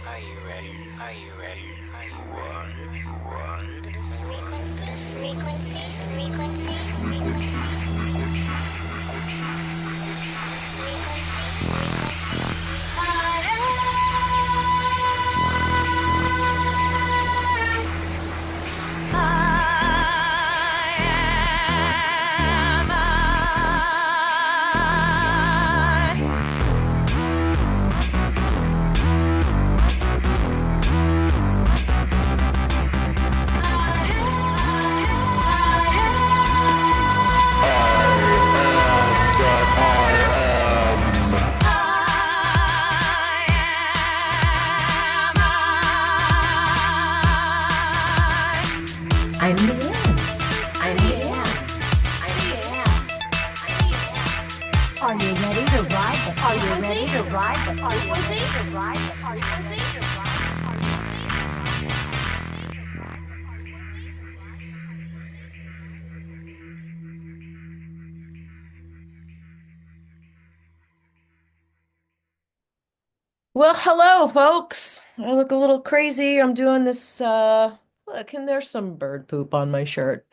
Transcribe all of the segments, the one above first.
Are you ready? Are you ready? Are you ready? I'm the end. I'm the end. I'm the end. Are you ready to ride the Are you ready to ride the frequency? To ride the frequency? Well, hello, folks. I look a little crazy. I'm doing this, look, and there's some bird poop on my shirt.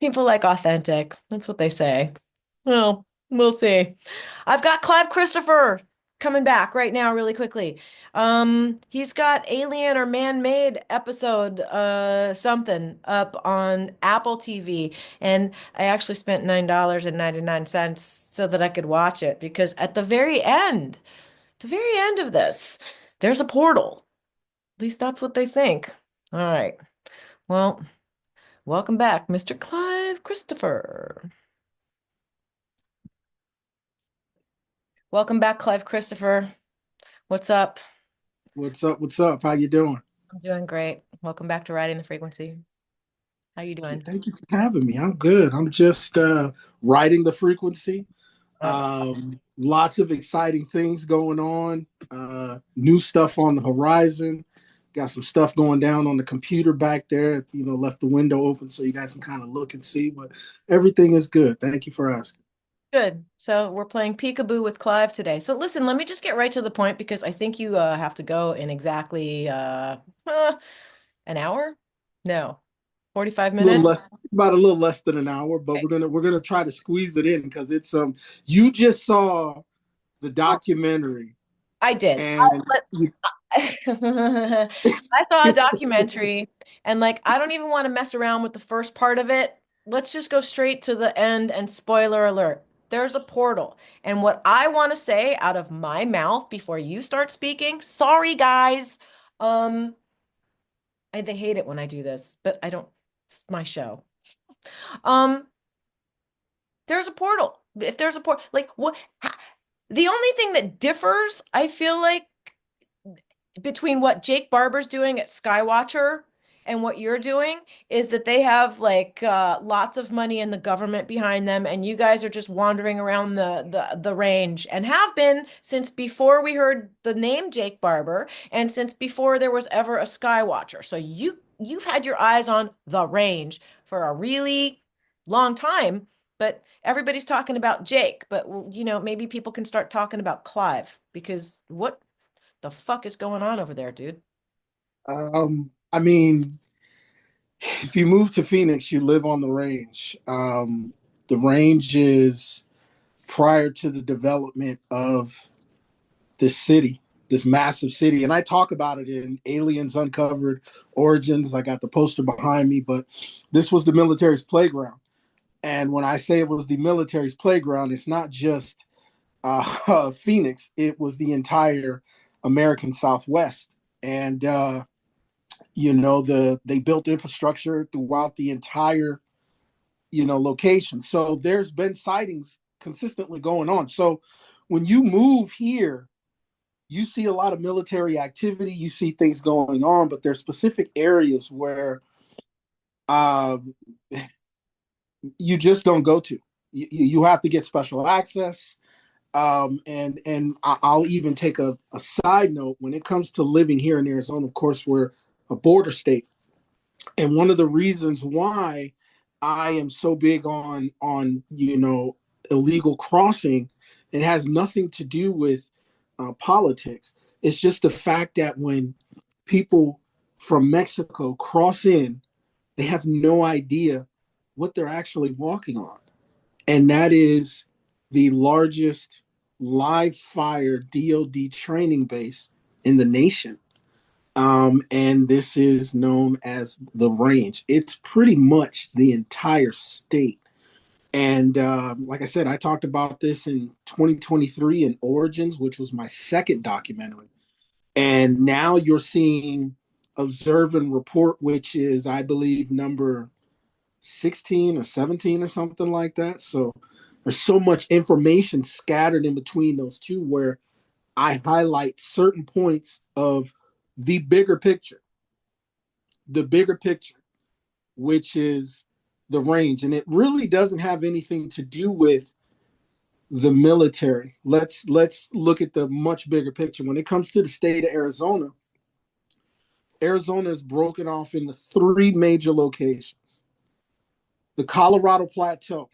People like authentic. That's what they say. Well, we'll see. I've got Clive Christopher coming back right now, really quickly. He's got Alien or Man-Made episode, something up on Apple TV, and I actually spent $9.99 so that I could watch it because at the very end of this, there's a portal. At least that's what they think. All right. Well, welcome back, Mr. Clive Christopher. Welcome back, Clive Christopher. What's up? What's up? What's up? How you doing? I'm doing great. Welcome back to Riding the Frequency. How you doing? Thank you for having me. I'm good. I'm just riding the frequency. Oh, Lots of exciting things going on. New stuff on the horizon. Got some stuff going down on the computer back there. Left the window open so you guys can kind of look and see. But everything is good. Thank you for asking. good. So we're playing Peekaboo with Clive today. So listen, let me just get right to the point because I think you have to go in exactly an hour? No, 45 A little minutes. less, about a little less than an hour, but Okay. we're gonna try to squeeze it in because it's you just saw the documentary I did. and I saw a documentary and like I don't even want to mess around with the first part of it. Let's just go straight to the end and spoiler alert. There's a portal. And what I want to say out of my mouth before you start speaking, sorry guys. Um, they hate it when I do this, but I don't, it's my show. Um, there's a portal. If there's a portal, like what the only thing that differs, I feel like between what Jake Barber's doing at Skywatcher and what you're doing is that they have like lots of money and the government behind them, and you guys are just wandering around the range and have been since before we heard the name Jake Barber and since before there was ever a Skywatcher. So you've had your eyes on the range for a really long time, but everybody's talking about Jake. But maybe people can start talking about Clive because what the fuck is going on over there, dude? I mean, if you move to Phoenix, you live on the range. The range is prior to the development of this city, this massive city. And I talk about it in Aliens Uncovered Origins. I got the poster behind me, but this was the military's playground. And when I say it was the military's playground, it's not just Phoenix, it was the entire American Southwest. And they built infrastructure throughout the entire location. So there's been sightings consistently going on. So when you move here, you see a lot of military activity, you see things going on, but there's specific areas where um, you just don't go to. You have to get special access. And I'll even take a side note when it comes to living here in Arizona. Of course, we're a border state, and one of the reasons why I am so big on illegal crossing, it has nothing to do with politics. It's just the fact that when people from Mexico cross in, they have no idea what they're actually walking on. And that is the largest live fire DoD training base in the nation. And this is known as the range. It's pretty much the entire state. And like I said, I talked about this in 2023 in Origins, which was my second documentary. And now you're seeing Observe and Report, which is, I believe, number 16 or 17 or something like that. So there's so much information scattered in between those two where I highlight certain points of the bigger picture, which is the range. And it really doesn't have anything to do with the military. Let's look at the much bigger picture. When it comes to the state of Arizona, Arizona is broken off into three major locations. The Colorado Plateau.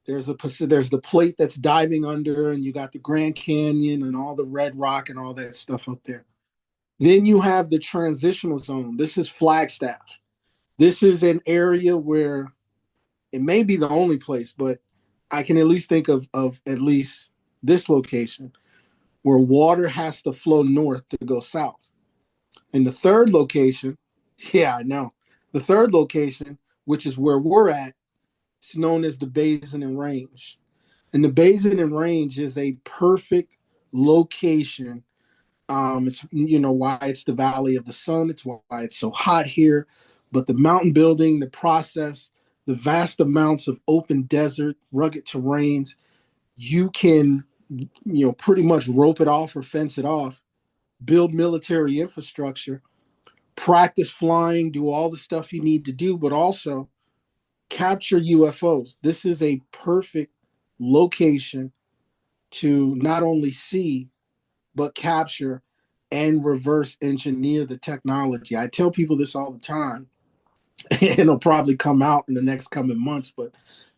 There's the plate that's diving under, and you got the Grand Canyon and all the red rock and all that stuff up there. Then you have the transitional zone. This is Flagstaff. This is an area where it may be the only place, but I can at least think of at least this location where water has to flow north to go south. And the third location, yeah, I know. The third location, which is where we're at, it's known as the Basin and Range. And the Basin and Range is a perfect location. It's why it's the Valley of the Sun. It's why it's so hot here. But the mountain building, the process, the vast amounts of open desert, rugged terrains, you can, pretty much rope it off or fence it off, build military infrastructure, practice flying, do all the stuff you need to do, but also capture UFOs. This is a perfect location to not only see, but capture and reverse engineer the technology. I tell people this all the time, and it'll probably come out in the next coming months, but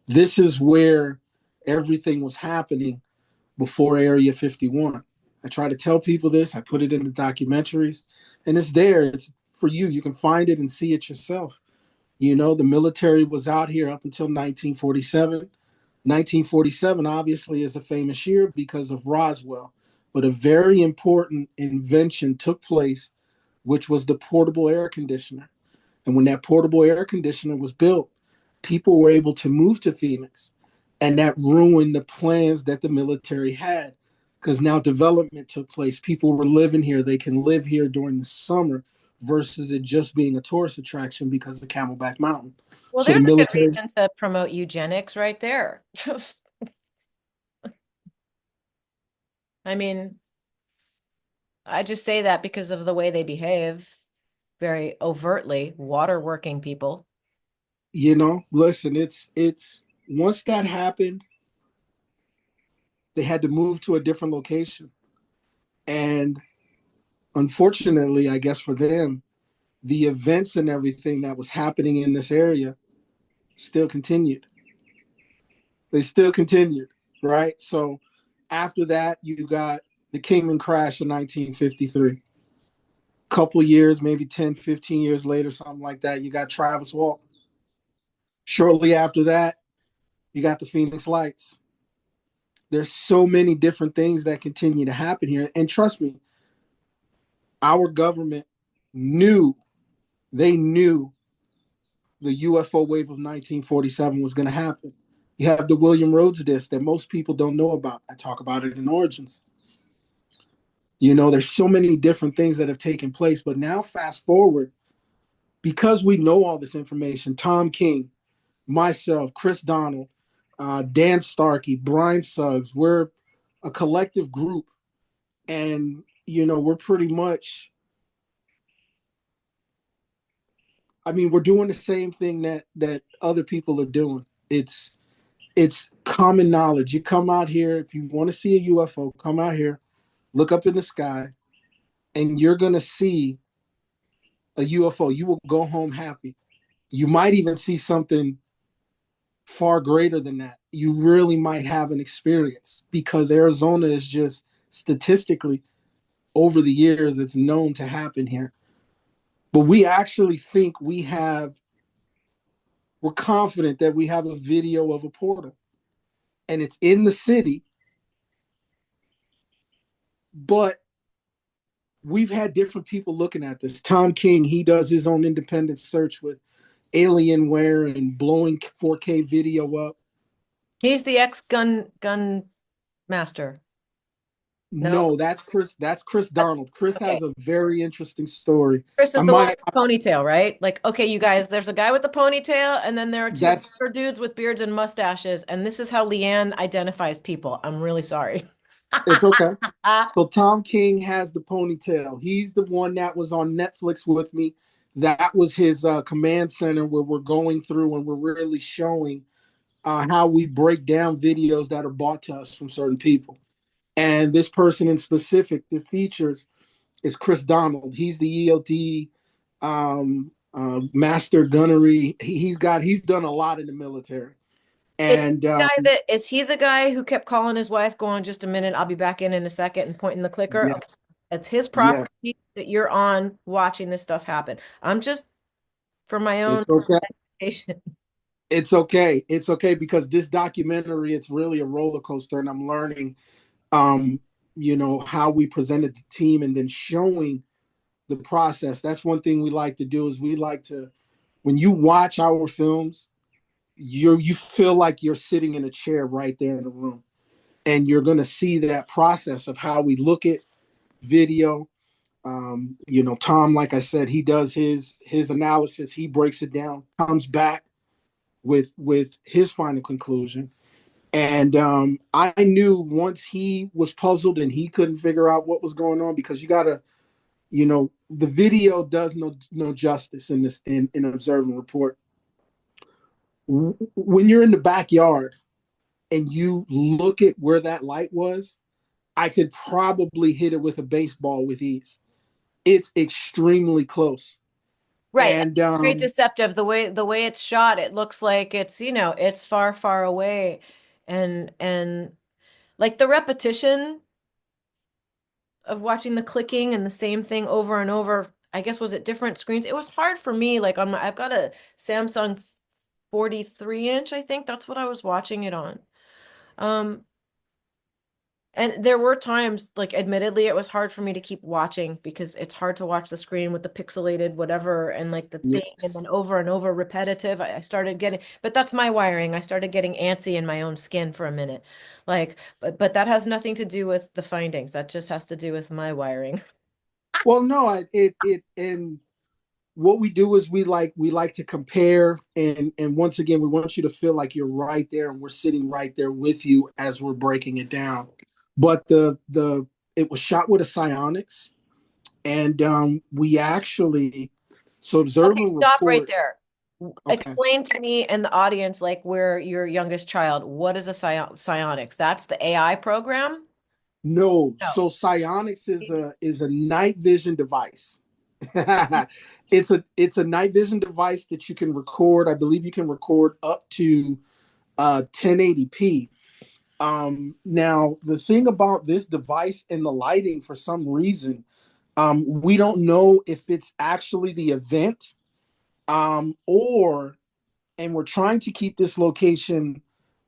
this is where everything was happening before Area 51. I try to tell people this. I put it in the documentaries, and it's there. It's for you. You can find it and see it yourself. The military was out here up until 1947. 1947 obviously is a famous year because of Roswell, but a very important invention took place, which was the portable air conditioner. And when that portable air conditioner was built, people were able to move to Phoenix, and that ruined the plans that the military had because now development took place. People were living here. They can live here during the summer versus it just being a tourist attraction because of Camelback Mountain. Well, So the there's a good military, reason to promote eugenics right there. I mean, I just say that because of the way they behave, very overtly, water-working people. listen, it's once that happened, they had to move to a different location. And unfortunately, I guess for them, the events and everything that was happening in this area still continued. They still continued, right? So after that, you got the Kingman crash in 1953. Couple years, maybe 10, 15 years later, something like that, you got Travis Walton. Shortly after that, you got the Phoenix Lights. There's so many different things that continue to happen here. And trust me, our government they knew the UFO wave of 1947 was going to happen. You have the William Rhodes disc that most people don't know about. I talk about it in Origins. There's so many different things that have taken place. But now fast forward, because we know all this information, Tom King, myself, Chris Donald, Dan Starkey, Brian Suggs, we're a collective group. And, we're pretty much, we're doing the same thing that other people are doing. It's common knowledge. You come out here, if you want to see a UFO, come out here, look up in the sky, and you're going to see a UFO. You will go home happy. You might even see something far greater than that. You really might have an experience because Arizona is just statistically over the years it's known to happen here. But we actually think we're confident that we have a video of a portal, and it's in the city, but we've had different people looking at this. Tom King, he does his own independent search with Alienware and blowing 4K video up. He's the ex-gun master. No, that's Chris. That's Chris Donald. Chris Okay. has a very interesting story. Chris is the one with the ponytail, right? Like, okay, you guys, there's a guy with the ponytail, and then there are two other dudes with beards and mustaches, and this is how Leanne identifies people. I'm really sorry. It's okay. So Tom King has the ponytail. He's the one that was on Netflix with me. That was his command center where we're going through and we're really showing how we break down videos that are bought to us from certain people. And this person in specific, the features is Chris Donald. He's the EOD master gunnery. He's done a lot in the military. And is he the guy who kept calling his wife, going, "Just a minute, I'll be back in a second," and pointing the clicker? yes, Okay. That's his property that you're on watching this stuff happen. I'm just for my own education. It's okay. It's okay because this documentary, it's really a roller coaster, and I'm learning how we presented the team and then showing the process. That's one thing we like to do is we like to, when you watch our films, you feel like you're sitting in a chair right there in the room, and you're going to see that process of how we look at video. Tom, like I said, he does his analysis, he breaks it down, comes back with his final conclusion. And I knew once he was puzzled and he couldn't figure out what was going on, because you gotta, the video does no justice in this in observe and report. When you're in the backyard and you look at where that light was, I could probably hit it with a baseball with ease. It's extremely close. Right. And very deceptive. The way it's shot, it looks like it's far, far away. And like the repetition of watching the clicking and the same thing over and over, I guess, was it different screens? It was hard for me. Like I've got a Samsung 43-inch, I think that's what I was watching it on. And there were times, like, admittedly, it was hard for me to keep watching because it's hard to watch the screen with the pixelated whatever and like the thing and then over and over repetitive. I started getting, but that's my wiring. I started getting antsy in my own skin for a minute. Like, but that has nothing to do with the findings. That just has to do with my wiring. Well, no, and what we do is we like to compare, and once again we want you to feel like you're right there and we're sitting right there with you as we're breaking it down. But it was shot with a Psionics, and we actually observe and stop report. right there. Okay. Explain to me and the audience, like, we're your youngest child, what is a Psionics? That's the AI program? No. So Psionics is a night vision device. It's a night vision device that you can record. I believe you can record up to 1080p. Now the thing about this device and the lighting, for some reason, we don't know if it's actually the event, and we're trying to keep this location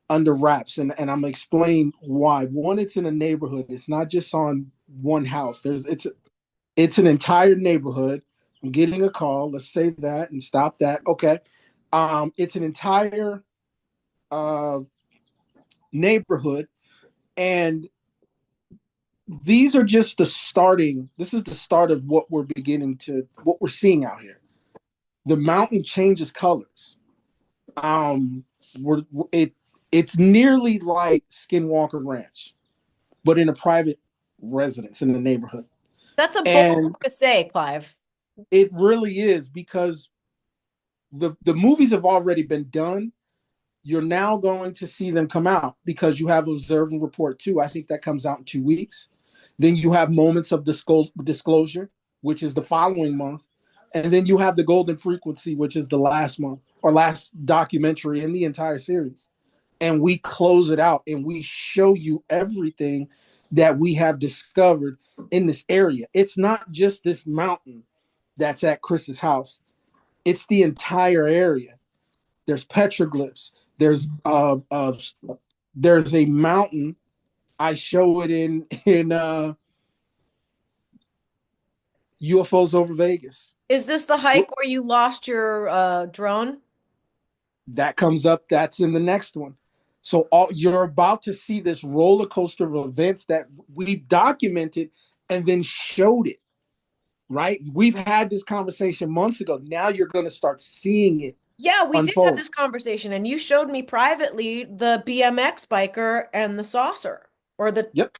under wraps, and I'm gonna explain why. One, it's in a neighborhood. It's not just on one house. It's an entire neighborhood. I'm getting a call. Let's say that and stop that. Okay. It's an entire neighborhood, and these are just this is the start of what we're seeing out here. The mountain changes colors. It's nearly like Skinwalker Ranch, but in a private residence in the neighborhood. That's a bold thing to say, Clive. It really is, because the movies have already been done. You're now going to see them come out because you have Observe and Report 2. I think that comes out in 2 weeks. Then you have Moments of Disclosure, which is the following month. And then you have the Golden Frequency, which is the last month or last documentary in the entire series. And we close it out and we show you everything that we have discovered in this area. It's not just this mountain that's at Chris's house. It's the entire area. There's petroglyphs. There's a mountain. I show it in UFOs over Vegas. Is this the hike where you lost your drone? That comes up. That's in the next one. So you're about to see this roller coaster of events that we've documented and then showed it. Right? We've had this conversation months ago. Now you're going to start seeing it. Yeah, we did have unfold. this conversation, and you showed me privately the BMX biker and the saucer, or the Yep.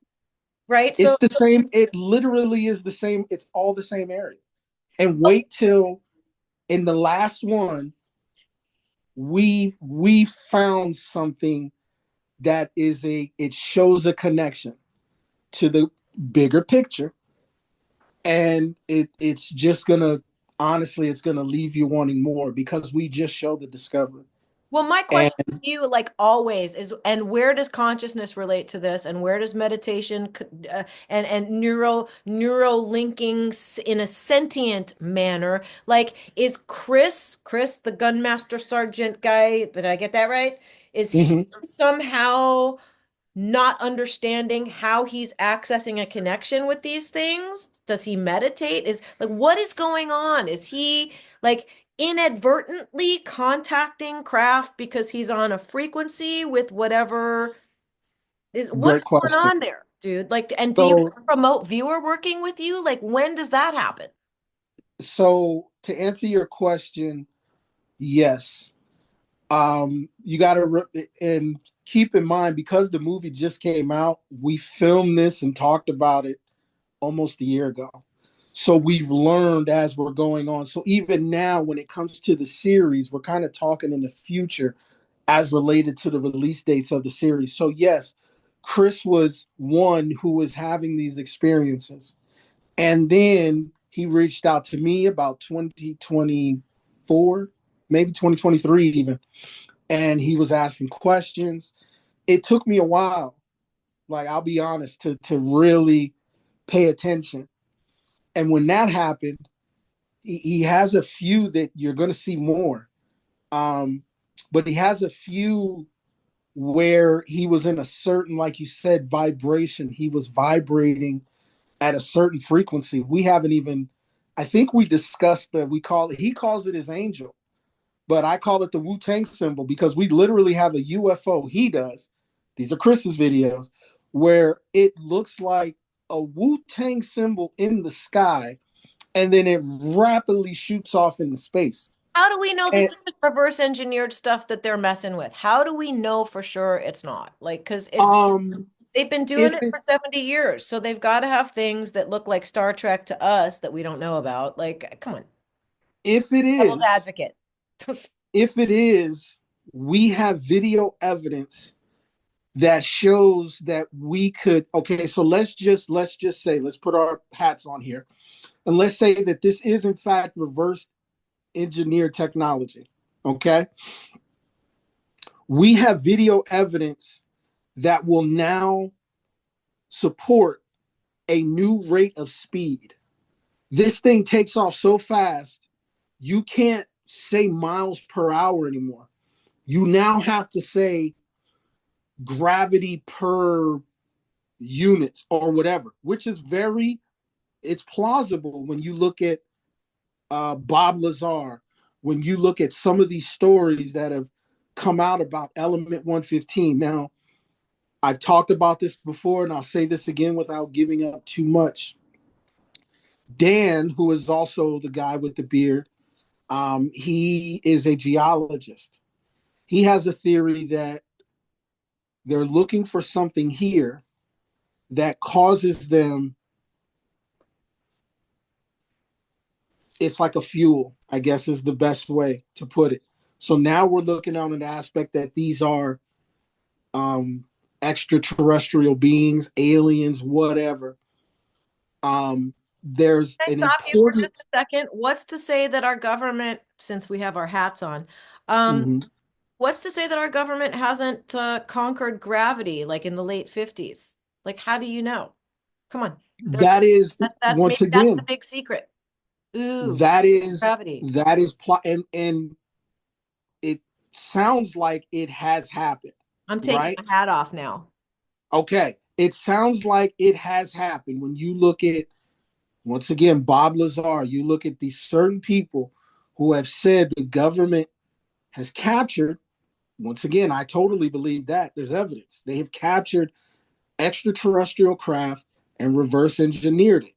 right. It's So the same. It literally is the same. It's all the same area. And wait till in the last one, we found something that it shows a connection to the bigger picture, and it's just gonna honestly, it's gonna leave you wanting more because we just showed the discovery. well, my And question to you, like always, is and where does consciousness relate to this, and where does meditation and neuro linking in a sentient manner? Like, is Chris the gunmaster sergeant guy? Did I get that right? Is he mhm. somehow not understanding how he's accessing a connection with these things? Does he meditate? Is like, what is going on? Is he like inadvertently contacting craft because he's on a frequency with whatever is what's Great going question. on there, dude? Like, and do you So have a remote viewer working with you? Like, when does that happen? so to answer your question, yes. You got to and keep in mind because the movie just came out, we filmed this and talked about it almost a year ago. So we've learned as we're going on. So even now, when it comes to the series, we're kind of talking in the future as related to the release dates of the series. So yes, Chris was one who was having these experiences. And then he reached out to me about 2024, maybe 2023 even. And he was asking questions. It took me a while, like I'll be honest, to really pay attention. And when that happened, he has a few that you're going to see more. Um, but he has a few where he was in a certain, like you said, vibration. He was vibrating at a certain frequency. We haven't even, I think we discussed that he calls it his angel, but I call it the Wu-Tang symbol because we literally have a UFO. He does. These are Chris's videos where it looks like a Wu-Tang symbol in the sky and then it rapidly shoots off into space. How do we know this And is just reverse engineered stuff that they're messing with? How do we know for sure it's not? Like, because it's um they've been doing if it it for 70 years, so they've got to have things that look like Star Trek to us that we don't know about. Like, come on, if it devil's is, advocate. if it is, we have video evidence that shows that we could, okay, so let's just say, let's put our hats on here. And let's say that this is in fact reverse engineered technology. Okay. We have video evidence that will now support a new rate of speed. This thing takes off so fast, you can't say miles per hour anymore. You now have to say gravity per units or whatever, which is it's plausible when you look at Bob Lazar, when you look at some of these stories that have come out about element 115. Now, I've talked about this before, and I'll say this again without giving up too much. Dan, who is also the guy with the beard, he is a geologist. He has a theory that they're looking for something here that causes them, it's like a fuel, I guess is the best way to put it. So now we're looking on an aspect that these are extraterrestrial beings, aliens, whatever. There's Can I an stop you for just important. a second? What's to say that our government, since we have our hats on, um, Mhm. what's to say that our government hasn't conquered gravity like in the late 50s? Like, how do you know? Come on. There, That is, that's once maybe that's the again, big secret. Ooh, that is gravity. that is plot, and it sounds like it has happened, I'm taking right? my hat off now. Okay, it sounds like it has happened when you look at, once again, Bob Lazar. You look at these certain people who have said the government has captured. Once again, I totally believe that there's evidence they have captured extraterrestrial craft and reverse engineered it.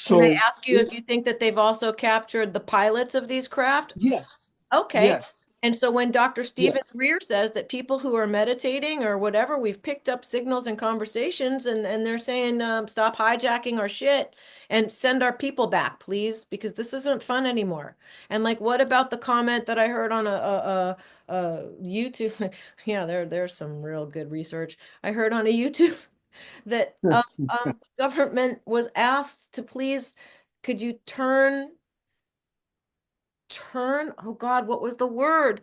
Can I So ask you if if you think that they've also captured the pilots of these craft? yes, Okay. yes, And so when Dr. Stephen yes, Greer says that people who are meditating or whatever, we've picked up signals and conversations, and they're saying, stop hijacking our shit and send our people back, please, because this isn't fun anymore. And like, what about the comment that I heard on a YouTube? Yeah, there's some real good research. I heard on a YouTube that government was asked to please, could you turn, oh God, what was the word?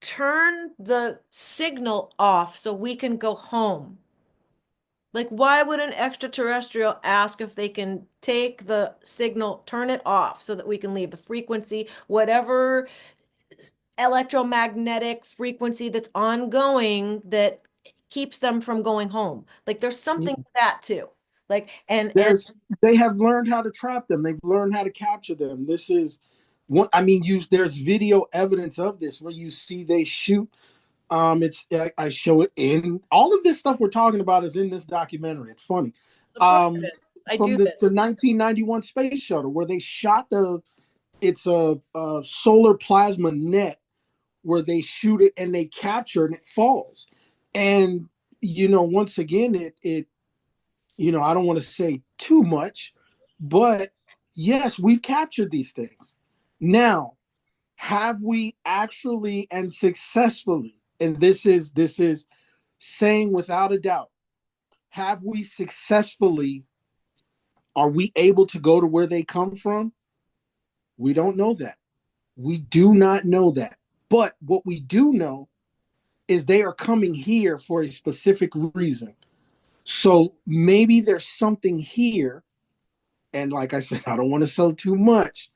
Turn the signal off so we can go home. Like, why would an extraterrestrial ask if they can take the signal, turn it off so that we can leave the frequency, whatever electromagnetic frequency that's ongoing that keeps them from going home? Like, there's something to that too. Like, and there's they have learned how to trap them. They've learned how to capture them. This is what I mean. You there's video evidence of this where you see they shoot. It's I show it in all of this stuff we're talking about is in this documentary. It's funny. of course it Um, is. I from do the this. 1991 space shuttle where they shot it's a solar plasma net where they shoot it and they capture and it falls. And once again, it I don't want to say too much, but yes, we've captured these things. Now, have we actually and successfully, and this is saying without a doubt, have we successfully, are we able to go to where they come from? We don't know that. We do not know that. But what we do know is they are coming here for a specific reason. So maybe there's something here. And like I said, I don't want to sell too much,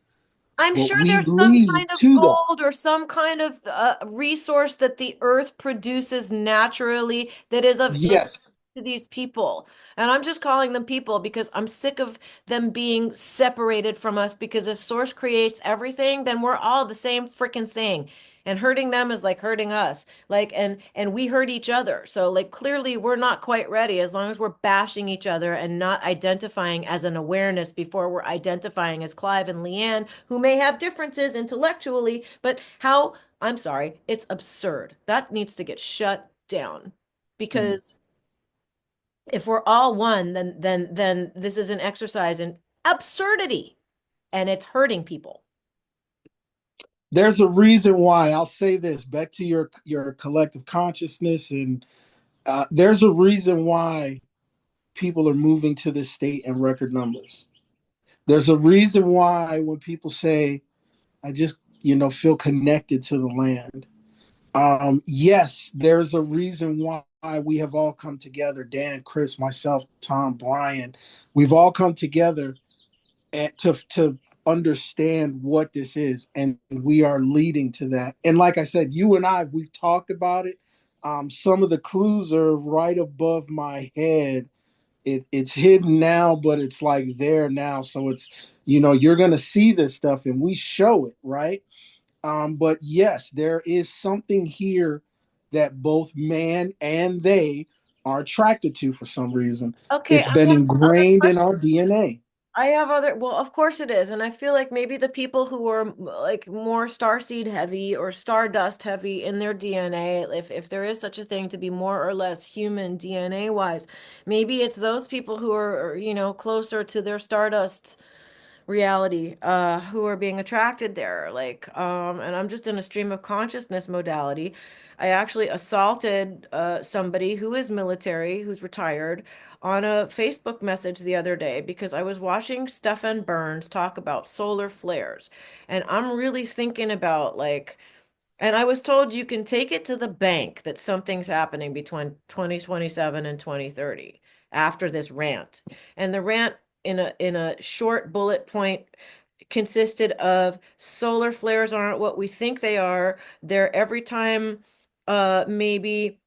I'm but sure we there's some lead kind of to that. gold or some kind of resource that the earth produces naturally that is of interest Yes. to these people. And I'm just calling them people because I'm sick of them being separated from us because if source creates everything, then we're all the same freaking thing. And hurting them is like hurting us. Like and we hurt each other. So like clearly we're not quite ready as long as we're bashing each other and not identifying as an awareness before we're identifying as Clive and Leanne, who may have differences intellectually, but how I'm sorry, it's absurd. That needs to get shut down Mm. because if we're all one, then this is an exercise in absurdity and it's hurting people. There's a reason why. I'll say this back to your collective consciousness, and there's a reason why people are moving to this state in record numbers. There's a reason why when people say, "I just feel connected to the land." Yes, there's a reason why we have all come together. Dan, Chris, myself, Tom, Brian, we've all come together to understand what this is, and we are leading to that. And like I said, you and we've talked about it. Some of the clues are right above my head. It's hidden now, but it's like there now. So it's you're gonna see this stuff, and we show it, right? But yes, there is something here that both man and they are attracted to for some reason. Okay, It's I been have other ingrained in questions. our DNA. I have other, well, of course it is. And I feel like maybe the people who are like more starseed heavy or stardust heavy in their DNA, if there is such a thing to be more or less human DNA wise, maybe it's those people who are, closer to their stardust reality who are being attracted there like and I'm just in a stream of consciousness modality. I actually assaulted somebody who is military who's retired on a Facebook message the other day because I was watching Stefan Burns talk about solar flares and I'm really thinking about like and I was told you can take it to the bank that something's happening between 2027 and 2030. after this rant. And the rant in a short bullet point consisted of solar flares aren't what we think they are. They're every time maybe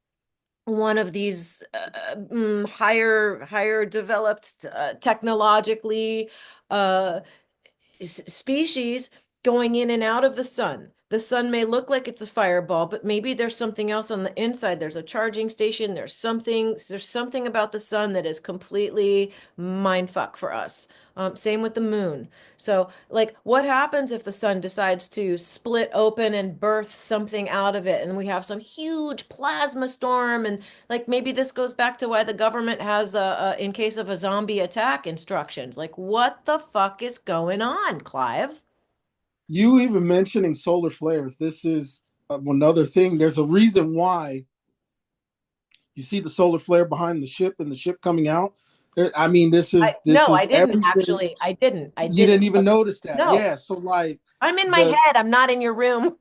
one of these higher developed technologically uh species going in and out of the sun. The sun may look like it's a fireball, but maybe there's something else on the inside. There's a charging station. There's something about the sun that is completely mind fuck for us. Same with the moon. So, like, what happens if the sun decides to split open and birth something out of it, and we have some huge plasma storm? And like, maybe this goes back to why the government has in case of a zombie attack instructions. Like, what the fuck is going on, Clive? You even mentioning solar flares. This is another thing. There's a reason why you see the solar flare behind the ship and the ship coming out. I mean, this No, I is didn't everything. actually. I didn't. I You didn't. didn't even notice that. No, Yeah. So like I'm in my the head. I'm not in your room.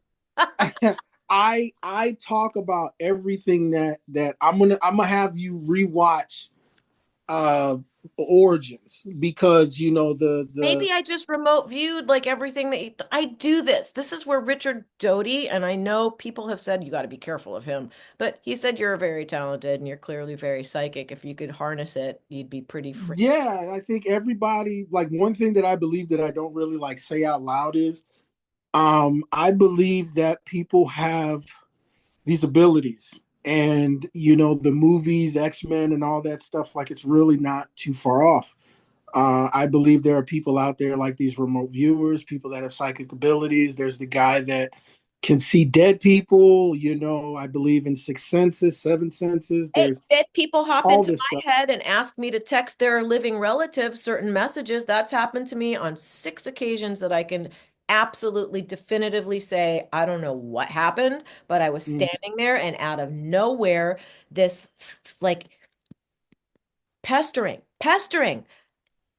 I talk about everything that I'm gonna have you rewatch uh Origins, because you know the Maybe I just remote viewed like everything that I do this. This is where Richard Doty, and I know people have said you got to be careful of him, but he said you're very talented and you're clearly very psychic. If you could harness it, you'd be pretty free. yeah, I think everybody, like, one thing that I believe that I don't really like say out loud is I believe that people have these abilities, and you know the movies X-Men and all that stuff, like, it's really not too far off. I believe there are people out there like these remote viewers, people that have psychic abilities. There's the guy that can see dead people. You know, I believe in six senses, seven senses. Hey, There's if people hop all into this stuff. my head and ask me to text their living relatives certain messages, that's happened to me on 6 occasions that I can absolutely definitively say, I don't know what happened, but I was Mm. standing there and out of nowhere, this like pestering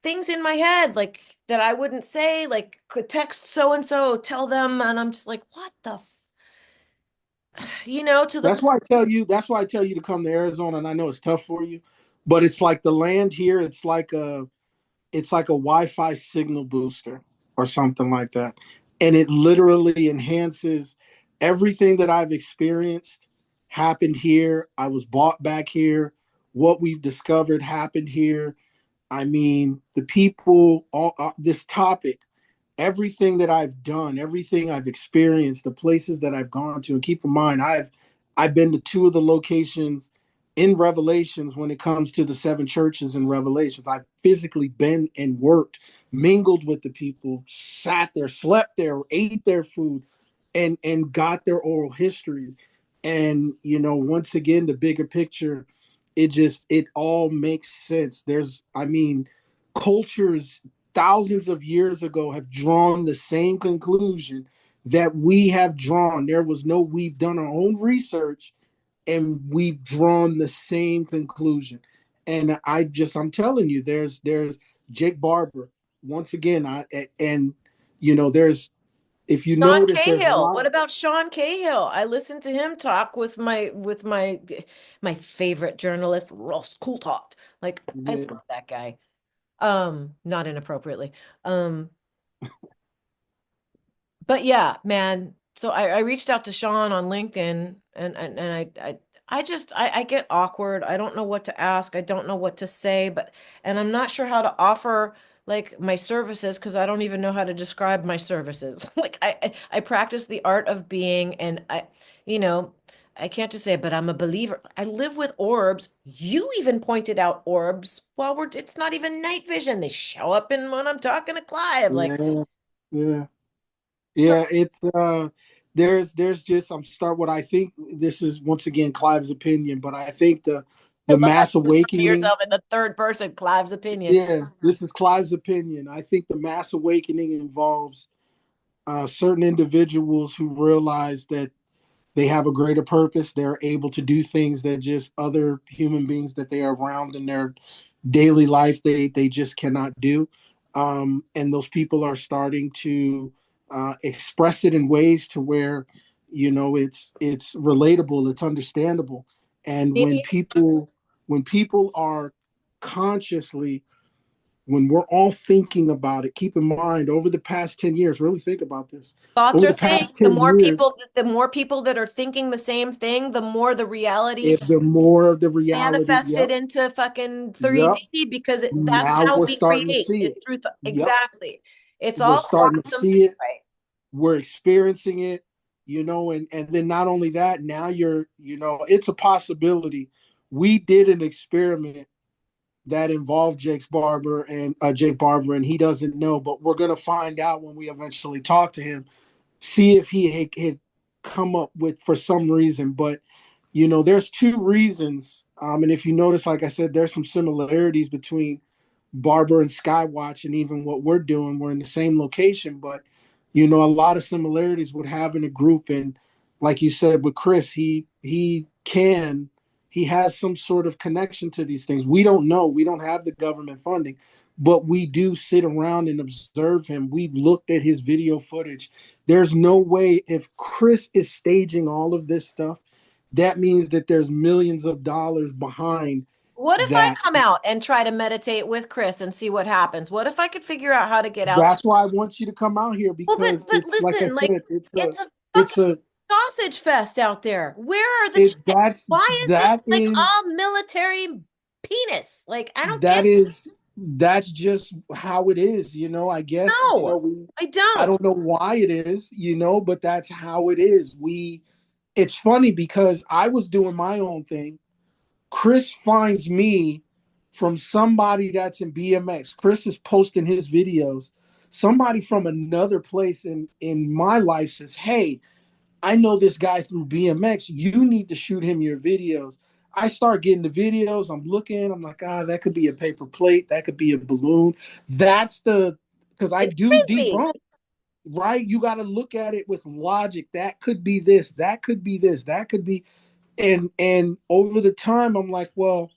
things in my head, like that I wouldn't say, like could text so and so, tell them, and I'm just like, what the, to the That's why I tell you. That's why I tell you to come to Arizona, and I know it's tough for you, but it's like the land here. It's like a Wi-Fi signal booster or something like that, and it literally enhances everything that I've experienced. Happened here. I was bought back here. What we've discovered happened here. I mean, the people, all this topic, everything that I've done, everything I've experienced, the places that I've gone to, and keep in mind, I've been to two of the locations in Revelations when it comes to the seven churches in Revelations. I've physically been and worked, mingled with the people, sat there, slept there, ate their food, and got their oral history. And you know, once again, the bigger picture, it all makes sense. I mean, cultures thousands of years ago have drawn the same conclusion that we have drawn. We've done our own research and we've drawn the same conclusion. And I'm telling you, there's Jake Barber. Once again, and you know, if you Sean notice, there's a Cahill. lot. What about Sean Cahill? I listened to him talk with my favorite journalist, Ross Coulthard. Like, I Yeah, love that guy. Not inappropriately. But yeah, man. So I reached out to Sean on LinkedIn, and I get awkward. I don't know what to ask. I don't know what to say, and I'm not sure how to offer like my services because I don't even know how to describe my services. Like I practice the art of being, and you know, I can't just say, but I'm a believer. I live with orbs. You even pointed out orbs while it's not even night vision. They show up in when I'm talking to Clive. Like, yeah, yeah. so Yeah, it's there's just I'm start what I think this is once again Clive's opinion, but I think I the love how mass you listen to awakening, yourself in the third person, Clive's opinion. yeah, this is Clive's opinion. I think the mass awakening involves certain individuals who realize that they have a greater purpose. They're able to do things that just other human beings that they are around in their daily life they just cannot do. And those people are starting to express it in ways to where you know it's relatable, it's understandable. And Maybe when people are consciously, when we're all thinking about it, keep in mind over the past 10 years, really think about this. Thoughts Over are the things. past 10 years, The more people that are thinking the same thing, the more the reality if the more of the reality, manifested into fucking yep. 3D because that's Now how we're we starting to create. see It's it. through Yep. exactly. It's We're all starting to quantum see it. right? We're experiencing it, and then not only that, now it's a possibility. We did an experiment that involved Jake Barber, and he doesn't know, but we're gonna find out when we eventually talk to him, see if he had come up with for some reason. But there's two reasons, and if you notice, like I said, there's some similarities between Barber and Skywatch, and even what we're doing. We're in the same location, but a lot of similarities with having a group. And like you said with Chris, he has some sort of connection to these things. We don't know. We don't have the government funding, but we do sit around and observe him. We've looked at his video footage. There's no way, if Chris is staging all of this stuff, that means that there's millions of dollars behind What if I that. come out and try to meditate with Chris and see what happens? What if I could figure out how to get out? That's why I want you to come out here, Well, because but it's like I listen, like said, it's a it's fucking a sausage fest out there. Where are the it chicks? that's Why is it that like is all military penis? Like I don't get that is that's just how it is. I guess, no, I I don't. don't know why it is, but that's how it is. It's funny because I was doing my own thing. Chris finds me from somebody that's in BMX. Chris is posting his videos. Somebody from another place in my life says, "Hey, I know this guy through BMX. You need to shoot him your videos." I start getting the videos. I'm looking. I'm like, that could be a paper plate. That could be a balloon. Because I It's do frisbee. debunk, right? You got to look at it with logic. That could be this. That could be this. That could be. And over the time, I'm like, well,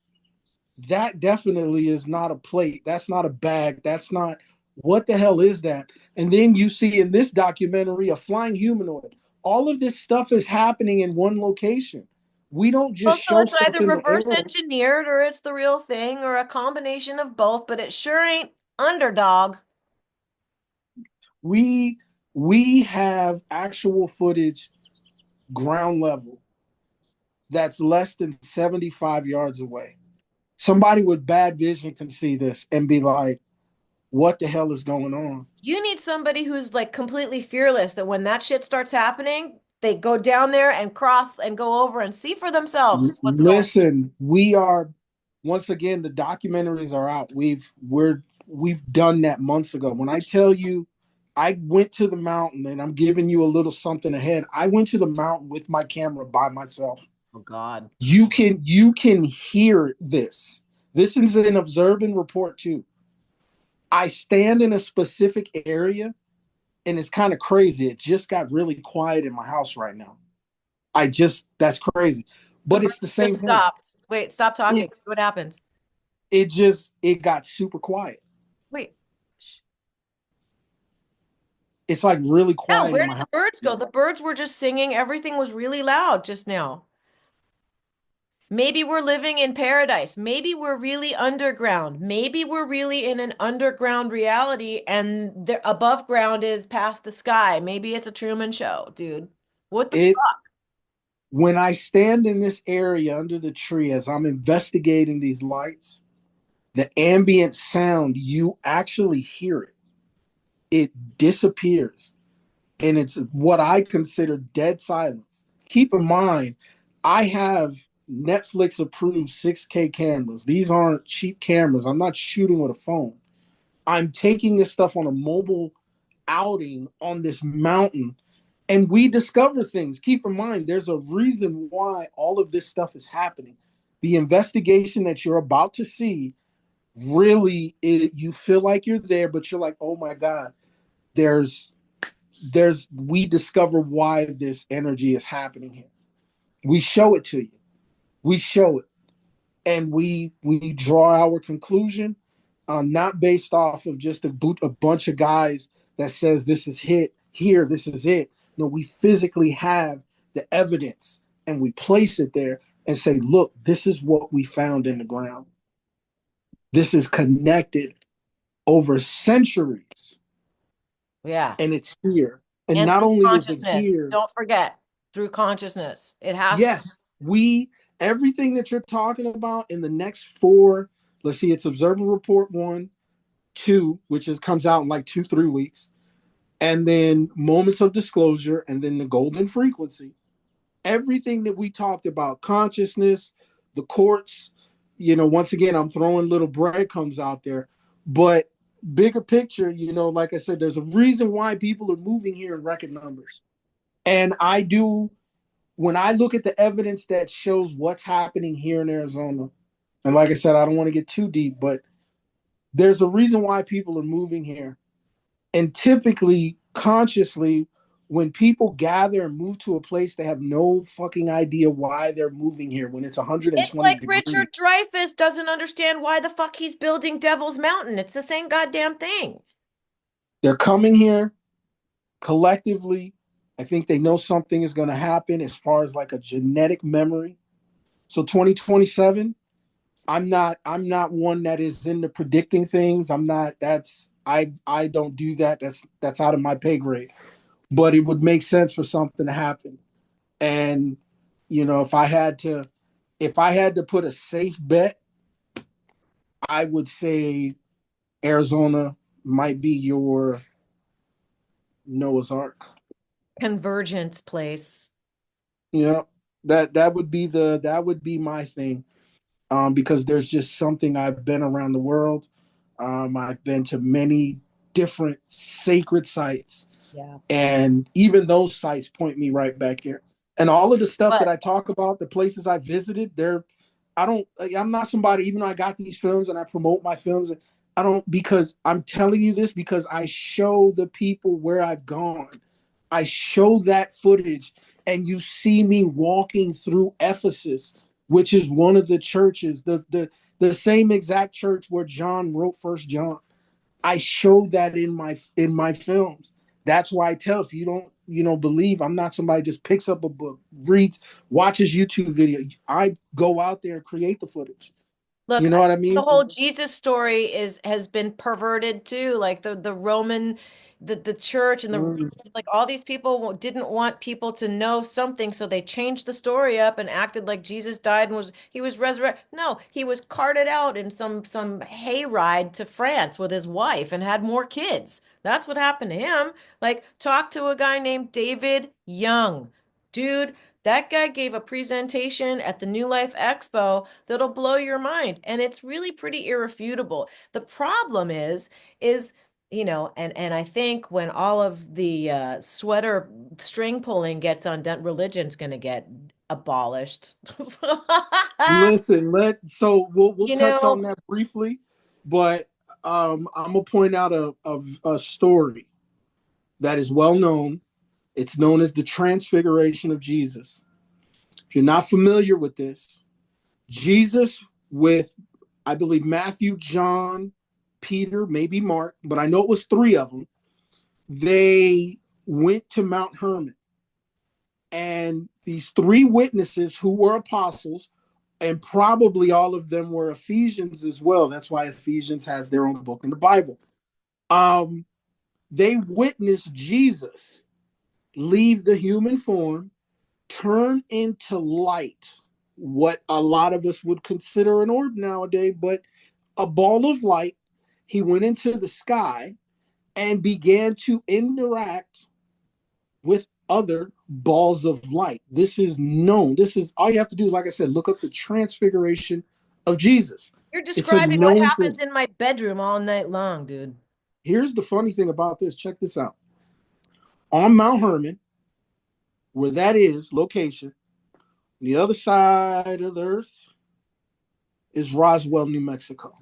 that definitely is not a plate. That's not a bag. That's not. What the hell is that? And then you see in this documentary a flying humanoid. All of this stuff is happening in one location. We don't just Also, show it's stuff either in the reverse air. engineered or it's the real thing or a combination of both, but it sure ain't underdog. We have actual footage, ground level, that's less than 75 yards away. Somebody with bad vision can see this and be like, what the hell is going on? You need somebody who's like completely fearless that when that shit starts happening, they go down there and cross and go over and see for themselves what's going on. Listen, we are, once again, the documentaries are out. We've done that months ago. When I tell you I went to the mountain, and I'm giving you a little something ahead. I went to the mountain with my camera by myself. Oh God. You can hear this. This is an observe and report too. I stand in a specific area, and it's kind of crazy. It just got really quiet in my house right now. That's crazy. The But bird it's the same just thing. stopped. Wait, stop talking. It, What happens? it got super quiet. Wait. It's like really Yeah, quiet where in did my the house. birds go? The birds were just singing. Everything was really loud just now. Maybe we're living in paradise. Maybe we're really underground. Maybe we're really in an underground reality and the above ground is past the sky. Maybe it's a Truman Show, dude. What the It fuck? When I stand in this area under the tree as I'm investigating these lights, the ambient sound, you actually hear it. It disappears. And it's what I consider dead silence. Keep in mind, I have Netflix approved 6K cameras. These aren't cheap cameras. I'm not shooting with a phone. I'm taking this stuff on a mobile outing on this mountain, and we discover things. Keep in mind, there's a reason why all of this stuff is happening. The investigation that you're about to see, really, you feel like you're there, but you're like, oh my God, there's we discover why this energy is happening here. We show it to you. We show it, and we draw our conclusion, not based off of just a bunch of guys that says this is hit here, this is it. No, we physically have the evidence, and we place it there and say, look, this is what we found in the ground. This is connected over centuries, Yeah. and it's here. And And not through only is it consciousness. here, Don't forget, through consciousness. It has to. yes, everything that you're talking about in the next four, let's see, it's Observer Report 1, 2, which comes out in like 2-3 weeks, and then Moments of Disclosure, and then the Golden Frequency. Everything that we talked about, consciousness, the courts, once again, I'm throwing little breadcrumbs out there, but bigger picture, like I said, there's a reason why people are moving here in record numbers. And when I look at the evidence that shows what's happening here in Arizona, and like I said, I don't want to get too deep, but there's a reason why people are moving here. And typically, consciously, when people gather and move to a place, they have no fucking idea why they're moving here when it's It's 120 like degrees. Richard Dreyfuss doesn't understand why the fuck he's building Devil's Mountain. It's the same goddamn thing. They're coming here collectively. I think they know something is going to happen as far as like a genetic memory. So 2027, I'm not one that is into predicting things. I don't do that. That's out of my pay grade. But it would make sense for something to happen. And if I had to put a safe bet, I would say Arizona might be your Noah's Ark. Convergence place. Yeah, that would be my thing. Because there's just something. I've been around the world. I've been to many different sacred sites, Yeah. and even those sites point me right back here. And all of the stuff that But I talk about, the places I visited, I'm not somebody, even though I got these films and I promote my films, I don't, because I'm telling you this because I show the people where I've gone. I show that footage, and you see me walking through Ephesus, which is one of the churches, the same exact church where John wrote First John. I show that in my films. That's why I tell, if you don't believe, I'm not somebody just picks up a book, reads, watches YouTube video. I go out there and create the footage. look, You know what I the mean? whole Jesus story has been perverted too. Like the Roman, the church and the Mm. like all these people didn't want people to know something, so they changed the story up and acted like Jesus died and he was resurrected. No, he was carted out in some hayride to France with his wife and had more kids. That's what happened to him. Like talk to a guy named David Young. Dude, that guy gave a presentation at the New Life Expo that'll blow your mind. And it's really pretty irrefutable. The problem is, and I think when all of the sweater string pulling gets undone, religion's going to get abolished. Listen, so we'll You touch know, on that briefly, but I'm gonna point out a story that is well known. It's known as the Transfiguration of Jesus. If you're not familiar with this, Jesus with, I believe, Matthew, John, Peter, maybe Mark, but I know it was three of them. They went to Mount Hermon. And these three witnesses who were apostles, and probably all of them were Ephesians as well. That's why Ephesians has their own book in the Bible. Um, they witnessed Jesus leave the human form, turn into light, what a lot of us would consider an orb nowadays, but a ball of light. He went into the sky and began to interact with other balls of light. This is known. This is all you have to do is, like I said, look up the transfiguration of Jesus. you're It's a describing what known happens thing. in my bedroom all night long, dude. Here's the funny thing about this. Check this out. On Mount Hermon, where that is location, on the other side of the earth is Roswell, New Mexico.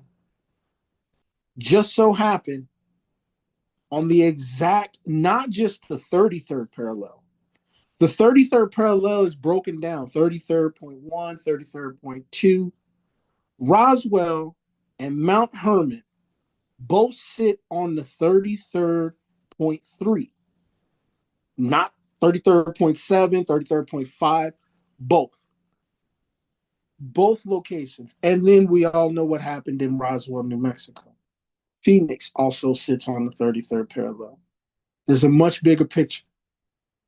Just so happened on the exact, not just the 33rd parallel. The 33rd parallel is broken down 33rd.1, 33rd.2. Roswell and Mount Hermon both sit on the 33rd.3, not 33rd.7, 33rd.5, both. both locations. And then we all know what happened in Roswell, New Mexico. Phoenix also sits on the 33rd parallel. There's a much bigger picture,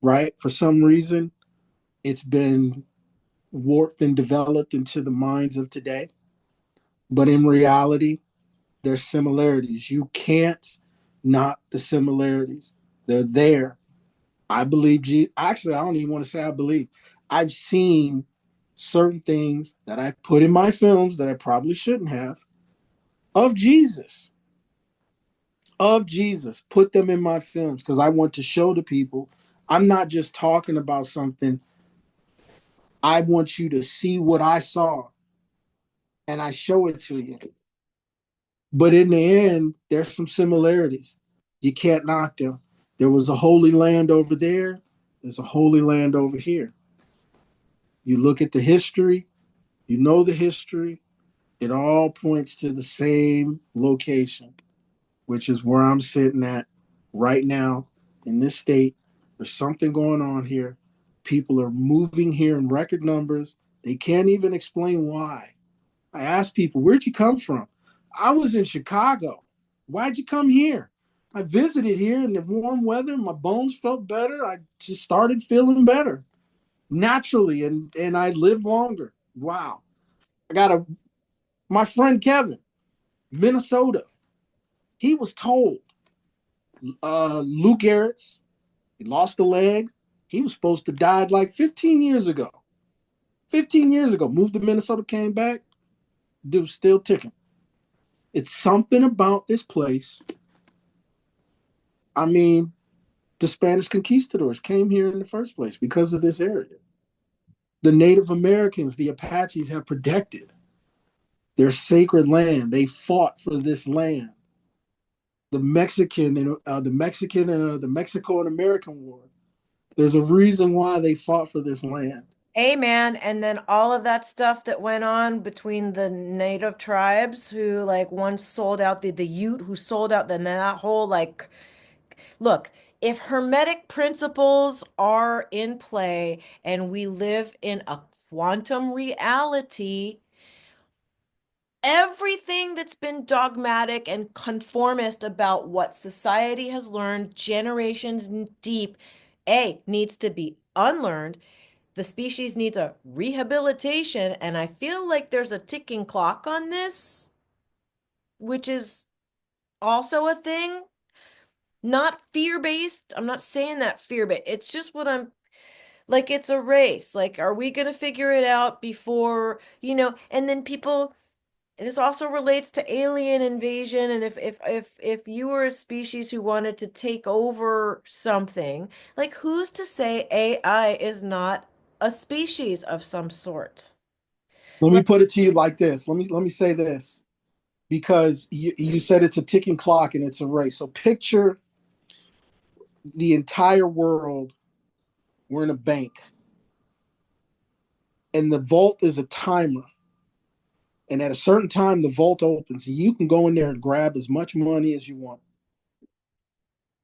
right? For some reason, it's been warped and developed into the minds of today. But in reality, there's similarities. You can't not the similarities. They're there. I believe actually, I don't even want to say I believe. I've seen certain things that I put in my films that I probably shouldn't have of Jesus. Of Jesus. Put them in my films because I want to show the people I'm not just talking about something. I want you to see what I saw and I show it to you. But in the end, there's some similarities. You can't knock them. There was a holy land over there. There's a holy land over here. You look at the history, you know the history, it all points to the same location, which is where I'm sitting at right now in this state. There's something going on here. People are moving here in record numbers. They can't even explain why. I ask people, where'd you come from? I was in Chicago. Why'd you come here? I visited here in the warm weather. My bones felt better. I just started feeling better naturally, and I lived longer. Wow. I got my friend Kevin, Minnesota. He was told Lou Gehrig's, he lost a leg. He was supposed to die like 15 years ago. 15 years ago, moved to Minnesota, came back. Dude's still ticking. It's something about this place. I mean, the Spanish conquistadors came here in the first place because of this area. The Native Americans, the Apaches, have protected their sacred land. They fought for this land. The Mexico and American War. There's a reason why they fought for this land. Amen. And then all of that stuff that went on between the native tribes who like once sold out the Ute who sold out then that whole like look, if hermetic principles are in play and we live in a quantum reality, everything that's been dogmatic and conformist about what society has learned generations deep, needs to be unlearned. The species needs a rehabilitation, and I feel like there's a ticking clock on this, which is also a thing. Not fear-based. I'm not saying that fear-based. It's just what I'm like, it's a race. Like, are we going to figure it out before, and then people, this also relates to alien invasion. And if you were a species who wanted to take over something, like who's to say AI is not a species of some sort? Let me Like, put it to you like this. Let me say this because you said it's a ticking clock and it's a race. So picture the entire world. We're in a bank, and the vault is a timer. And at a certain time, the vault opens, and you can go in there and grab as much money as you want.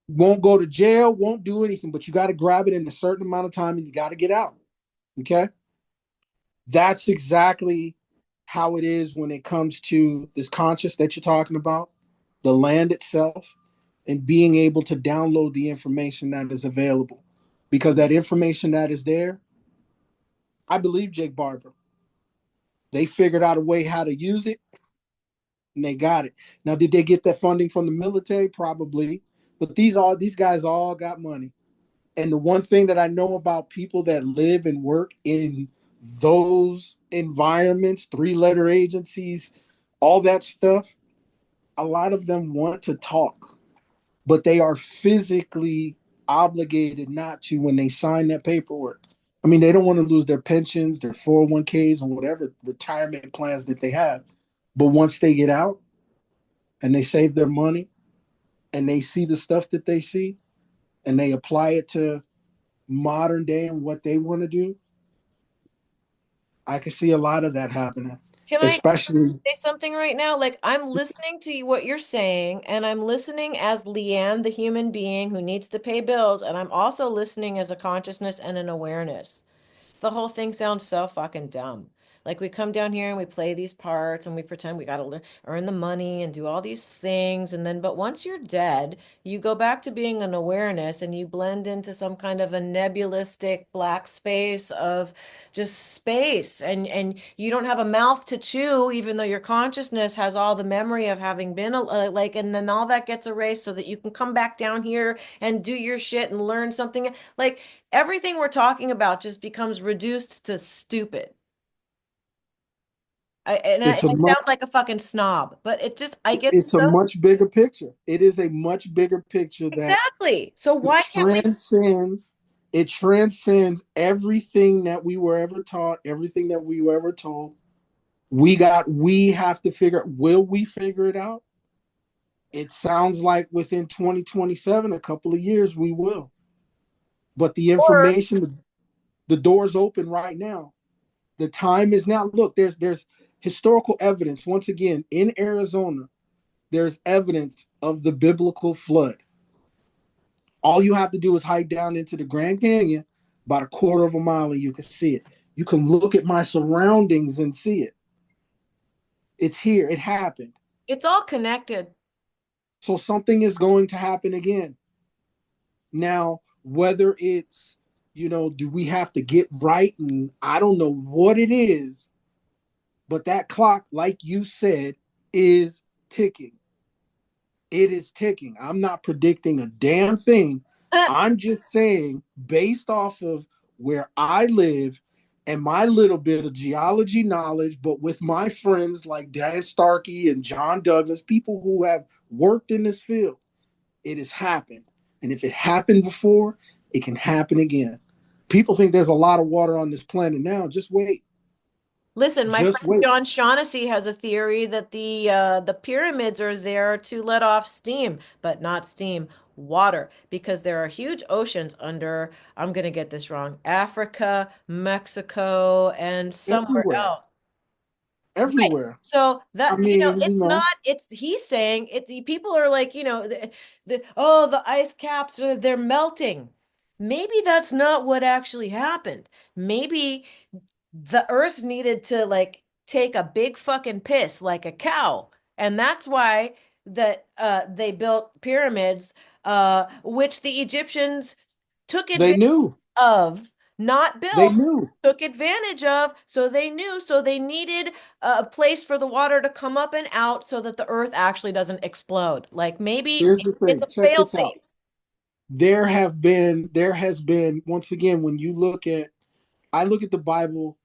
Won't go to jail, won't do anything, but you got to grab it in a certain amount of time, and you got to get out. Okay, that's exactly how it is when it comes to this conscious that you're talking about, the land itself, and being able to download the information that is available. Because that information that is there, I believe Jake Barber. They figured out a way how to use it and they got it. Now, did they get that funding from the military? Probably. But these guys all got money. And the one thing that I know about people that live and work in those environments, three-letter agencies, all that stuff, a lot of them want to talk, but they are physically obligated not to when they sign that paperwork. I mean, they don't want to lose their pensions, their 401ks, or whatever retirement plans that they have. But once they get out and they save their money and they see the stuff that they see and they apply it to modern day and what they want to do, I can see a lot of that happening, can I especially. say something right now? Like, I'm listening to what you're saying, and I'm listening as Leanne, the human being who needs to pay bills, and I'm also listening as a consciousness and an awareness. The whole thing sounds so fucking dumb. Like we come down here and we play these parts and we pretend we got to earn the money and do all these things. And then, but once you're dead, you go back to being an awareness and you blend into some kind of a nebulistic black space of just space. And you don't have a mouth to chew, even though your consciousness has all the memory of having been like, and then all that gets erased so that you can come back down here and do your shit and learn something. Like everything we're talking about just becomes reduced to stupid. I It's a much sound like a fucking snob, but it just, I get it's a so much bigger picture. It is a much bigger picture that exactly. So it why can't we? transcends everything that we were ever taught, everything that we were ever told. We have to figure, will we figure it out? It sounds like within 2027, a couple of years, we will. But the Or information, the door's open right now. The time is now. Look, there's historical evidence. Once again, in Arizona, there's evidence of the biblical flood. All you have to do is hike down into the Grand Canyon about a quarter of a mile and you can see it. You can look at my surroundings and see it. It's here. It happened. it's all connected. So something is going to happen again. Now, whether it's, do we have to get right? And I don't know what it is, but that clock, like you said, is ticking. It is ticking. I'm not predicting a damn thing. I'm just saying, based off of where I live and my little bit of geology knowledge, but with my friends like Dan Starkey and John Douglas, people who have worked in this field, it has happened. And if it happened before, it can happen again. People think there's a lot of water on this planet now. Just wait. Listen, my Just friend wait. John Shaughnessy has a theory that the pyramids are there to let off steam, but not steam, water, because there are huge oceans under, I'm gonna get this wrong, Africa, Mexico, and somewhere Everywhere. else. Right. Everywhere. So I that, mean, it's not, it's, he's saying it, the people are like, the ice caps, they're melting. Maybe that's not what actually happened. Maybe the earth needed to like take a big fucking piss like a cow. And that's why that they built pyramids, which the Egyptians took they advantage knew. of, not They built, knew. took advantage of. So they knew, so they needed a place for the water to come up and out so that the earth actually doesn't explode. Like Here's maybe the it's thing. a Check fail this safe. out. There has been, once again, when you look at, I look at the Bible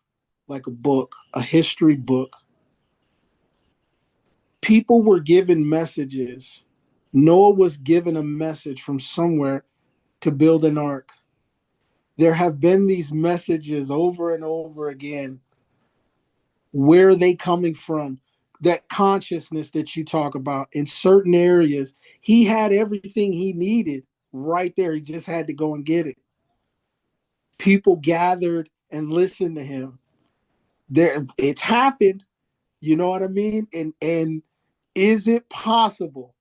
like a book, a history book. People were given messages. Noah was given a message from somewhere to build an ark. There have been these messages over and over again. Where are they coming from? That consciousness that you talk about in certain areas, he had everything he needed right there. He just had to go and get it. People gathered and listened to him. There, it's happened. You know what I mean? And is it possible?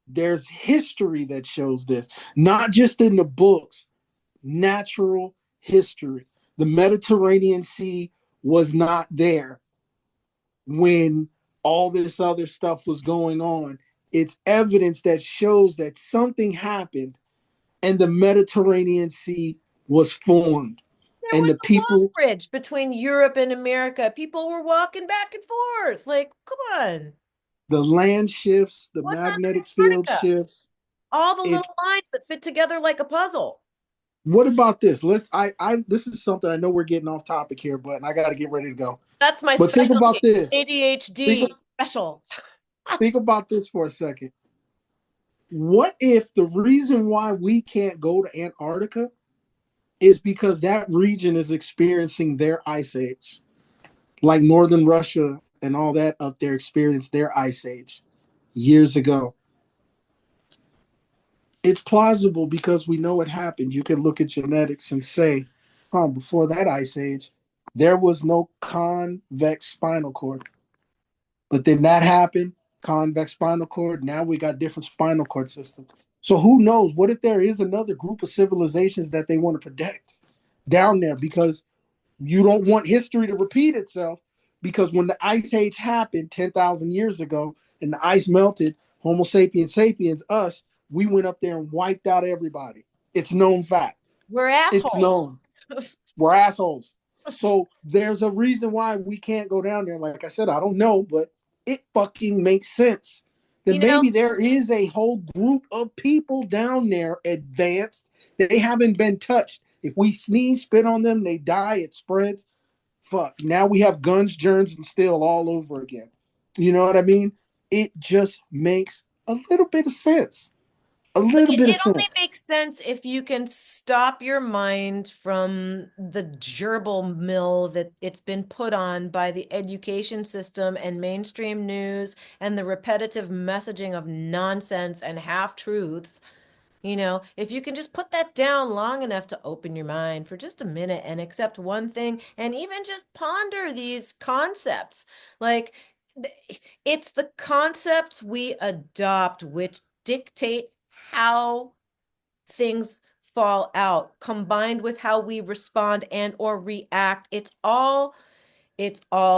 There's history that shows this, not just in the books, natural history. The Mediterranean Sea was not there when all this other stuff was going on. It's evidence that shows that something happened and the Mediterranean Sea was formed. There And was the a love people, bridge between Europe and America. People were walking back and forth. Like, come on. the land shifts, the What's on magnetic field Antarctica? shifts. All the It little lines that fit together like a puzzle. What about this? I this is something, I know we're getting off topic here, but I got to get ready to go. That's my But think about specialty. this. Think ADHD special. think about this for a second. What if the reason why we can't go to Antarctica is because that region is experiencing their ice age? Like northern Russia and all that up there experienced their ice age years ago. It's plausible because we know it happened. You can look at genetics and say, before that ice age, there was no convex spinal cord. But then that happened, convex spinal cord. Now we got different spinal cord systems. So who knows? What if there is another group of civilizations that they want to protect Yeah. down there? Because You don't want history to repeat itself, because when the ice age happened 10,000 years ago and the ice melted, Homo sapiens sapiens, us, we went up there and wiped out everybody. It's known fact. We're It's assholes. known. We're assholes. So there's a reason why we can't go down there. Like I said, I don't know, but it fucking makes sense. That You know, maybe there is a whole group of people down there advanced. They haven't been touched. If we sneeze, spit on them, they die, it spreads. Fuck. Now we have guns, germs, and steel all over again. You know what I mean? It just makes a little bit of sense. A but little bit of it only sense. makes sense if you can stop your mind from the gerbil mill that it's been put on by the education system and mainstream news and the repetitive messaging of nonsense and half-truths. You know, if you can just put that down long enough to open your mind for just a minute and accept one thing and even just ponder these concepts. Like, it's the concepts we adopt which dictate how things fall out, combined with how we respond and or react. It's all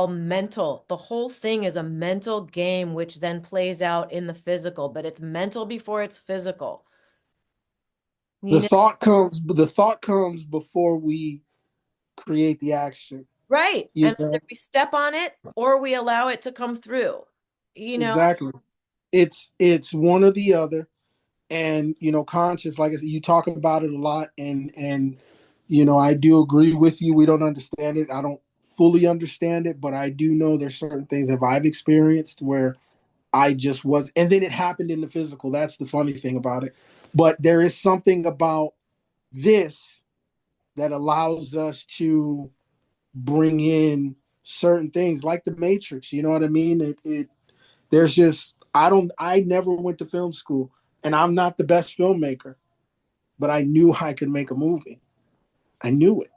mental. The whole thing is a mental game which then plays out in the physical, but it's mental before it's physical. You know, The thought comes before we create the action. right. You And either know, we step on it or we allow it to come through. You know, exactly. It's one or the other. And conscious, like I said, you talk about it a lot, and I do agree with you. We don't understand it. I don't fully understand it, but I do know there's certain things that I've experienced where I just was, and then it happened in the physical. That's the funny thing about it. But there is something about this that allows us to bring in certain things like the Matrix. You know what I mean? There's just I never went to film school, and I'm not the best filmmaker, but I knew I could make a movie. I knew it.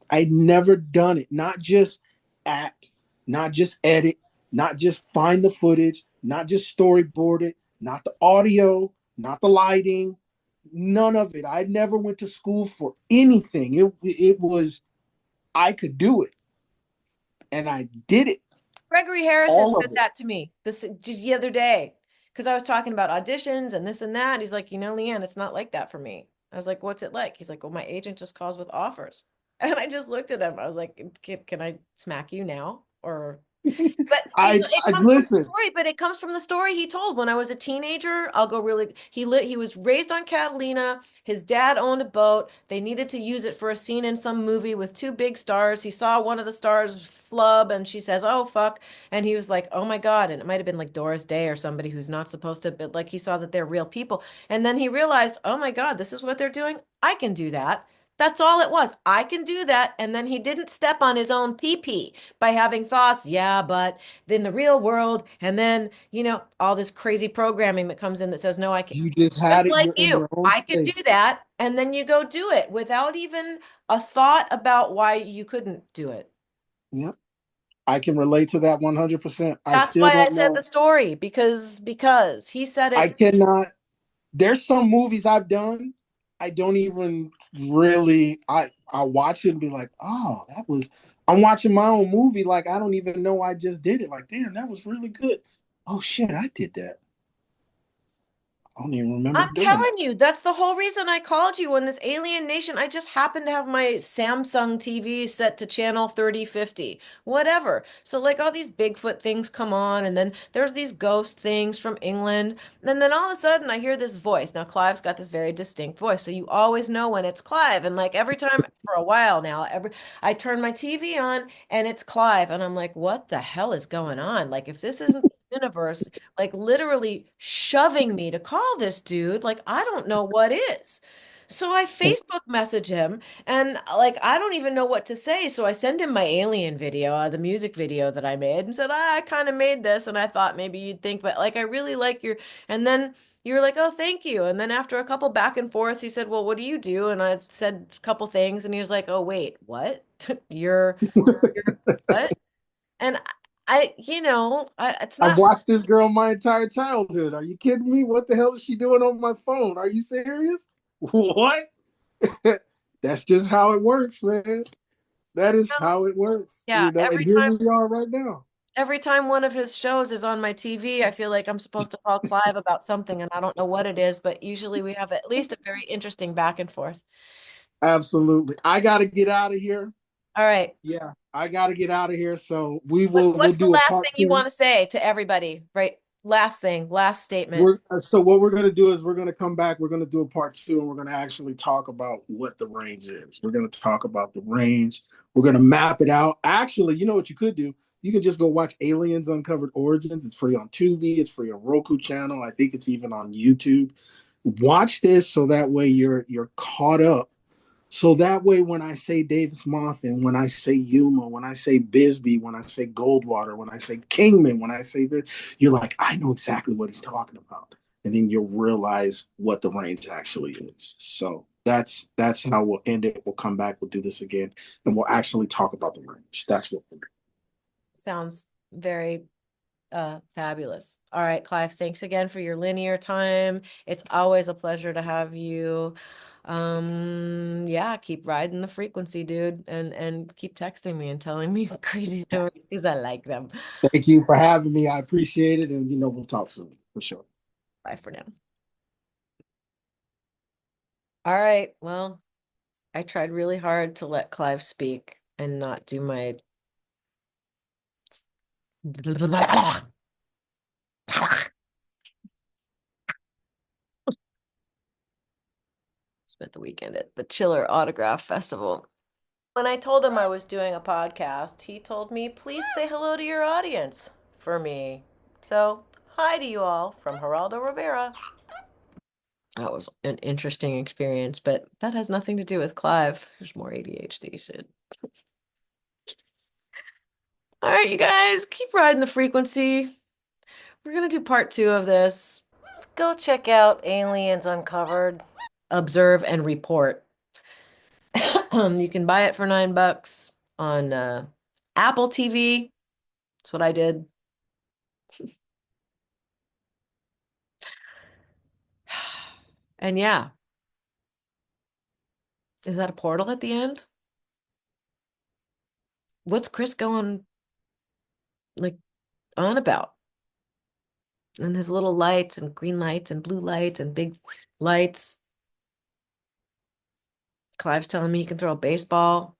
I'd never done it. Not just act, not just edit, not just find the footage, not just storyboard it, not the audio, not the lighting, none of it. I never went to school for anything. It was I could do it, and I did it. Gregory Harrison All said of it. that to me this just the other day because I was talking about auditions and this and that. He's like, Leanne, it's not like that for me. I was like, what's it like? He's like, well, my agent just calls with offers. And I just looked at him. I was like, can I smack you now? Or but it I comes from the listen. story, but it comes from the story he told when I was a teenager. I'll go really he was raised on Catalina. His dad owned a boat. They needed to use it for a scene in some movie with two big stars. He saw one of the stars flub and she says, "Oh fuck." And he was like, "Oh my God." And it might have been like Doris Day or somebody who's not supposed to, but like he saw that they're real people. And then he realized, "Oh my God, this is what they're doing. I can do that." That's all it was. I can do that. And then he didn't step on his own pee-pee by having thoughts, yeah, but in the real world, and then, all this crazy programming that comes in that says, no, I can't. You just Just had it. like You're in you, your own I could do space. that. And then you go do it without even a thought about why you couldn't do it. Yep. I can relate to that 100%. I That's still why I don't said know. the story because he said I it. cannot. There's some movies I've done. I don't even really. I watch it and be like, oh, that was. I'm watching my own movie. Like I don't even know I just did it. Like damn, that was really good. Oh shit, I did that. I don't even remember I'm doing telling that. you, that's the whole reason I called you on this Alien Nation. I just happened to have my Samsung TV set to channel 3050, whatever. So, like, all these Bigfoot things come on, and then there's these ghost things from England. And then all of a sudden, I hear this voice. Now, Clive's got this very distinct voice, so you always know when it's Clive. And like every time for a while now, I turn my TV on and it's Clive, and I'm like, what the hell is going on? Like, if this isn't the universe like literally shoving me to call this dude. Like, I don't know what is. So I Facebook message him and like I don't even know what to say. So I send him my alien video, the music video that I made, and said, I kind of made this and I thought maybe you'd think, but like I really like your and then you're like, oh, thank you. And then after a couple back and forth, he said, well, what do you do? And I said a couple things and he was like, oh, wait, what? You're what? And it's I've not. watched this girl my entire childhood. Are you kidding me? What the hell is she doing on my phone? Are you serious? What? That's just how it works, man. That is how it works, Yeah, and here we are right now. every time one of his shows is on my TV, I feel like I'm supposed to call Clive about something and I don't know what it is, but usually we have at least a very interesting back and forth. Absolutely. I got to get out of here. All right. Yeah, I got to get out of here. So we'll What's the do a last part thing you two. want to say to everybody? Right. Last thing, last statement. So what we're gonna do is we're gonna come back. We're gonna do a part two, and we're gonna actually talk about what the range is. We're gonna talk about the range. We're gonna map it out. Actually, you know what you could do? You can just go watch Aliens Uncovered Origins. It's free on Tubi. It's free on Roku channel. I think it's even on YouTube. Watch this so that way you're caught up, so that way, when I say Davis Monthan, when I say Yuma, when I say Bisbee, when I say Goldwater, when I say Kingman, when I say this, you're like, I know exactly what he's talking about. And then you'll realize what the range actually is. So that's how we'll end it. We'll come back, we'll do this again, and we'll actually talk about the range. That's what we'll do. Sounds very fabulous. All right, Clive, thanks again for your linear time. It's always a pleasure to have you. Yeah, keep riding the frequency, dude, and keep texting me and telling me crazy stories because I like them. Thank you for having me. I appreciate it. And we'll talk soon for sure. Bye for now. All right, well, I tried really hard to let Clive speak and not do my spent the weekend at the Chiller Autograph Festival. When I told him I was doing a podcast, he told me, please say hello to your audience for me. So, hi to you all from Geraldo Rivera. That was an interesting experience, but that has nothing to do with Clive. There's more ADHD shit. All right, you guys, keep riding the frequency. We're going to do part 2 of this. Go check out Aliens Uncovered. Observe and report. You can buy it for $9 on Apple TV. That's what I did. And yeah, is that a portal at the end? What's Chris going like on about? And his little lights and green lights and blue lights and big lights. Clive's telling me he can throw a baseball.